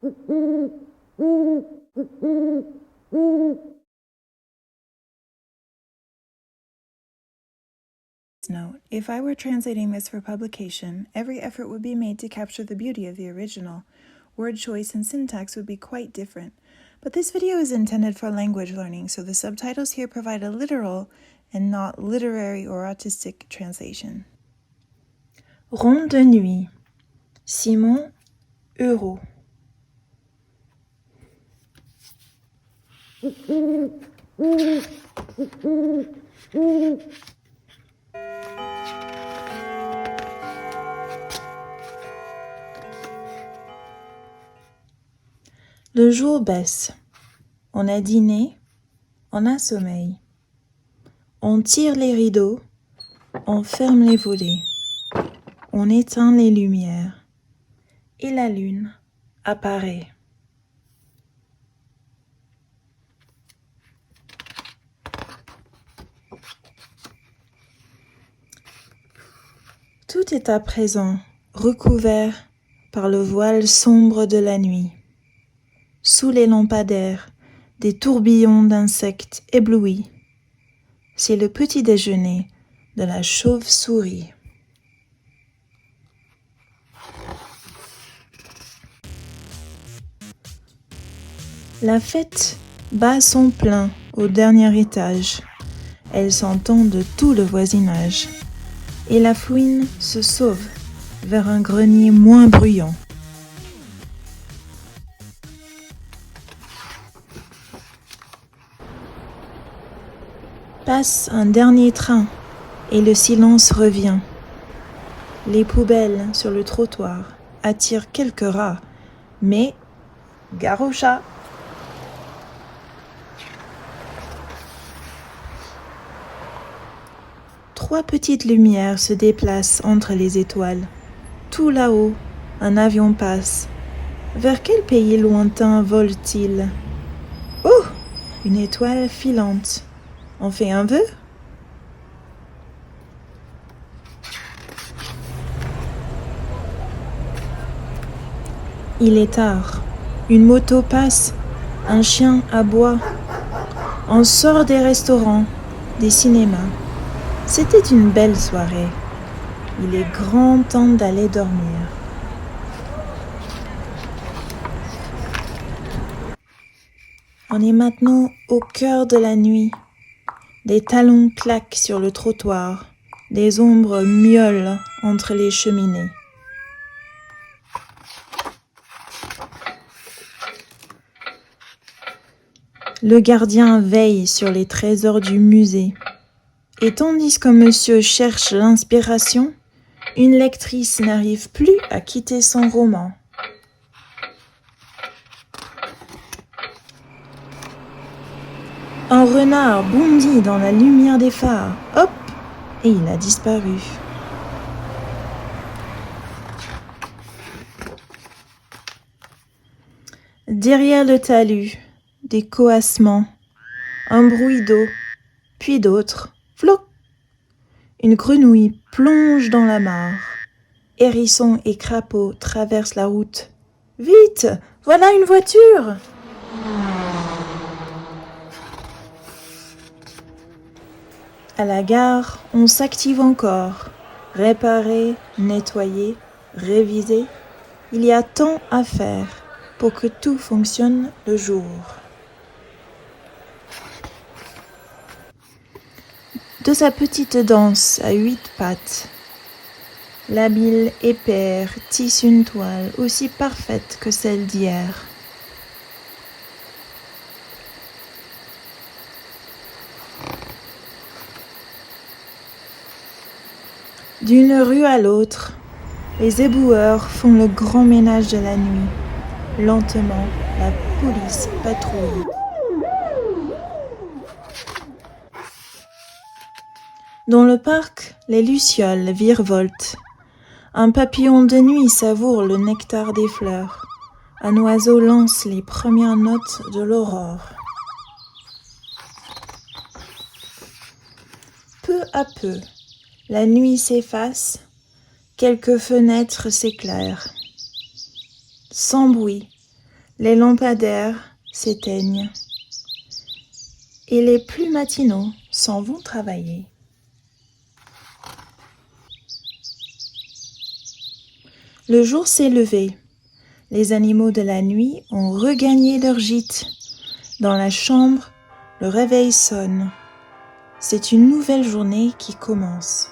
Note, if I were translating this for publication, every effort would be made to capture the beauty of the original. Word choice and syntax would be quite different. But this video is intended for language learning, so the subtitles here provide a literal and not literary or artistic translation. Ronde de nuit. Simon Euro. Le jour baisse. On a dîné, on a sommeil. On tire les rideaux, on ferme les volets. On éteint les lumières. Et la lune apparaît. Tout est à présent recouvert par le voile sombre de la nuit. Sous les lampadaires, des tourbillons d'insectes éblouis. C'est le petit déjeuner de la chauve-souris. La fête bat son plein au dernier étage. Elle s'entend de tout le voisinage. Et la fouine se sauve vers un grenier moins bruyant. Passe un dernier train et le silence revient. Les poubelles sur le trottoir attirent quelques rats, mais gare aux chats. Trois petites lumières se déplacent entre les étoiles. Tout là-haut, un avion passe. Vers quel pays lointain vole-t-il? Oh, une étoile filante. On fait un vœu? Il est tard. Une moto passe. Un chien aboie. On sort des restaurants, des cinémas. C'était une belle soirée. Il est grand temps d'aller dormir. On est maintenant au cœur de la nuit. Des talons claquent sur le trottoir. Des ombres miaulent entre les cheminées. Le gardien veille sur les trésors du musée. Et tandis que monsieur cherche l'inspiration, une lectrice n'arrive plus à quitter son roman. Un renard bondit dans la lumière des phares. Hop! Et il a disparu. Derrière le talus, des coassements, un bruit d'eau, puis d'autres. Flot! Une grenouille plonge dans la mare. Hérissons et crapauds traversent la route. Vite! Voilà une voiture! À la gare, on s'active encore. Réparer, nettoyer, réviser. Il y a tant à faire pour que tout fonctionne le jour. De sa petite danse à 8 pattes, l'habile épère tisse une toile aussi parfaite que celle d'hier. D'une rue à l'autre, les éboueurs font le grand ménage de la nuit. Lentement, la police patrouille. Dans le parc, les lucioles virevoltent. Un papillon de nuit savoure le nectar des fleurs. Un oiseau lance les premières notes de l'aurore. Peu à peu, la nuit s'efface, quelques fenêtres s'éclairent. Sans bruit, Les lampadaires s'éteignent et les plus matinaux s'en vont travailler. Le jour s'est levé. Les animaux de la nuit ont regagné leur gîte. Dans la chambre, le réveil sonne. C'est une nouvelle journée qui commence.